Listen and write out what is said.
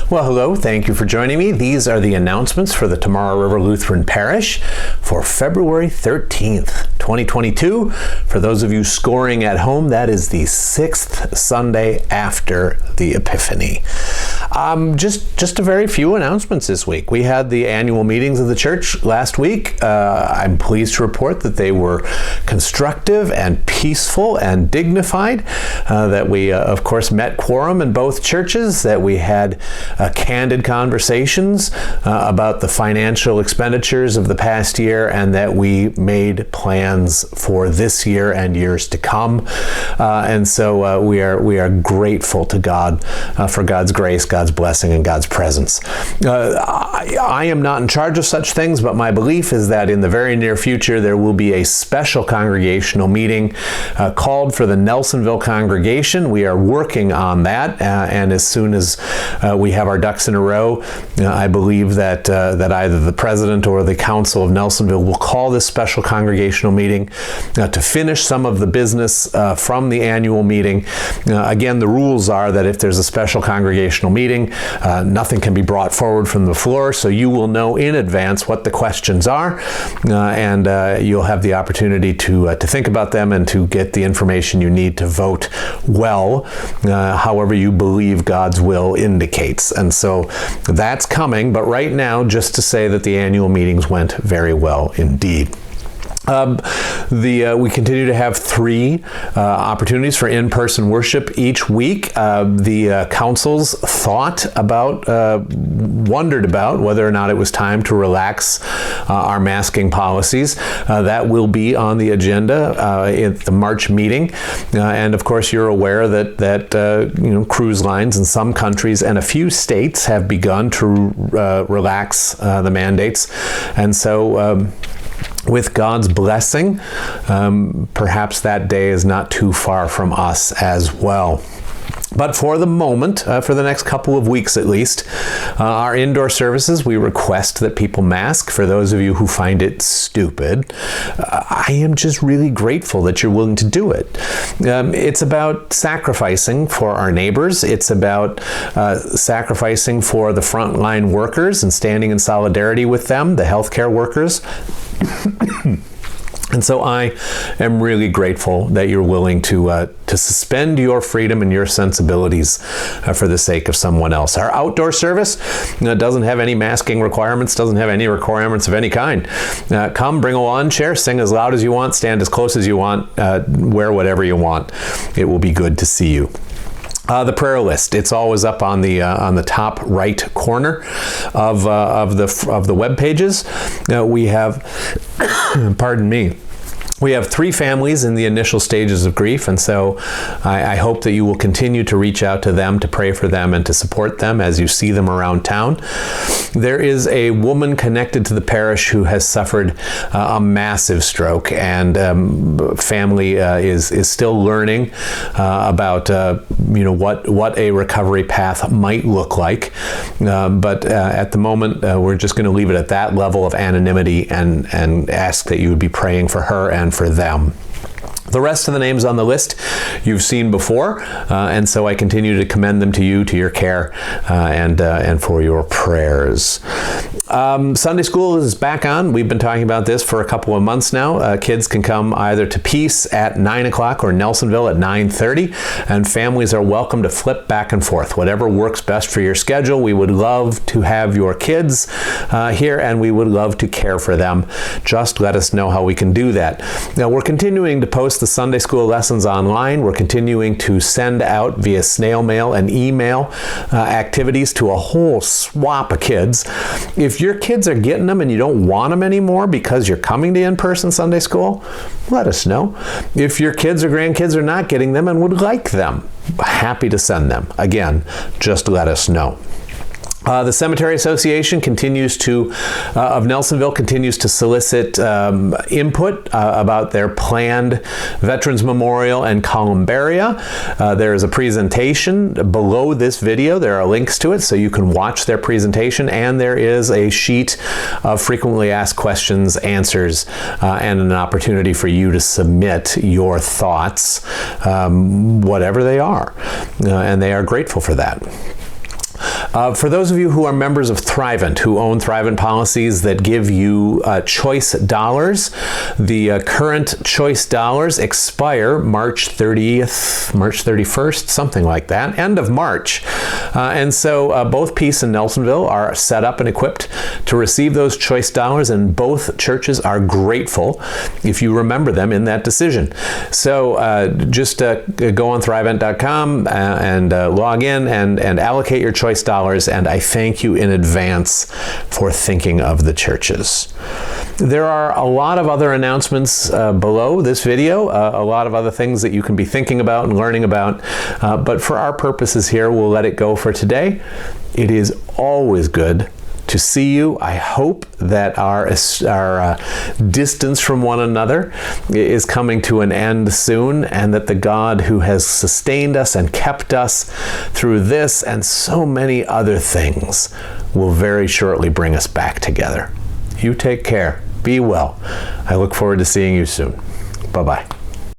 Well, hello. Thank you for joining me. These are the announcements for the Tomorrow River Lutheran Parish for February 13th, 2022. For those of you scoring at home, that is the 6th Sunday after the Epiphany. Just a very few announcements this week. We had the annual meetings of the church last week. I'm pleased to report that they were constructive and peaceful and dignified, that we, of course, met quorum in both churches, that we had candid conversations about the financial expenditures of the past year, and that we made plans for this year and years to come. And so we are grateful to God for God's grace, God's blessing, and God's presence. I am not in charge of such things, but my belief is that in the very near future there will be a special congregational meeting called for the Nelsonville congregation. We are working on that, and as soon as we have our ducks in a row, I believe that either the president or the council of Nelsonville will call this special congregational meeting to finish some of the business from the annual meeting. Again, the rules are that if there's a special congregational meeting, nothing can be brought forward from the floor, so you will know in advance what the questions are, and you'll have the opportunity to think about them and to get the information you need to vote well, however you believe God's will indicates. And so that's coming, but right now, just to say that the annual meetings went very well indeed. We continue to have 3 opportunities for in-person worship each week. The councils wondered about whether or not it was time to relax our masking policies. That will be on the agenda at the March meeting. And of course, you're aware that cruise lines in some countries and a few states have begun to relax the mandates. And so with God's blessing, perhaps that day is not too far from us as well. But for the moment, for the next couple of weeks at least, our indoor services, we request that people mask. For those of you who find it stupid, I am just really grateful that you're willing to do it. It's about sacrificing for our neighbors. It's about sacrificing for the frontline workers and standing in solidarity with them, the healthcare workers. And so I am really grateful that you're willing to suspend your freedom and your sensibilities for the sake of someone else. Our outdoor service doesn't have any masking requirements, doesn't have any requirements of any kind. Come, bring a lawn chair, sing as loud as you want, stand as close as you want, wear whatever you want. It will be good to see you. The prayer list, it's always up on the top right corner of the web pages. We have, pardon me, we have 3 families in the initial stages of grief, and so I hope that you will continue to reach out to them, to pray for them, and to support them as you see them around town. There is a woman connected to the parish who has suffered a massive stroke, and family is still learning about what a recovery path might look like. But at the moment, we're just going to leave it at that level of anonymity and ask that you would be praying for her and for them. The rest of the names on the list you've seen before, and so I continue to commend them to you, to your care, and for your prayers. Sunday school is back on. We've been talking about this for a couple of months now. Kids can come either to Peace at 9 o'clock or Nelsonville at 9:30, and families are welcome to flip back and forth. Whatever works best for your schedule. We would love to have your kids here, and we would love to care for them. Just let us know how we can do that. Now, we're continuing to post the Sunday school lessons online. We're continuing to send out via snail mail and email activities to a whole swap of kids. If your kids are getting them and you don't want them anymore because you're coming to in-person Sunday school, let us know. If your kids or grandkids are not getting them and would like them, happy to send them. Again, just let us know. The Cemetery Association of Nelsonville continues to solicit input about their planned Veterans Memorial and Columbaria. There is a presentation below this video. There are links to it so you can watch their presentation, and there is a sheet of frequently asked questions, answers, and an opportunity for you to submit your thoughts, whatever they are, and they are grateful for that. For those of you who are members of Thrivent, who own Thrivent policies that give you choice dollars, the current choice dollars expire March 30th, March 31st, something like that, end of March. And so both Peace and Nelsonville are set up and equipped to receive those choice dollars, and both churches are grateful if you remember them in that decision. So just go on Thrivent.com and log in and allocate your choice dollars, and I thank you in advance for thinking of the churches. There are a lot of other announcements below this video, a lot of other things that you can be thinking about and learning about, but for our purposes here, we'll let it go for today. It is always good to see you. I hope that our distance from one another is coming to an end soon, and that the God who has sustained us and kept us through this and so many other things will very shortly bring us back together. You take care. Be well. I look forward to seeing you soon. Bye-bye.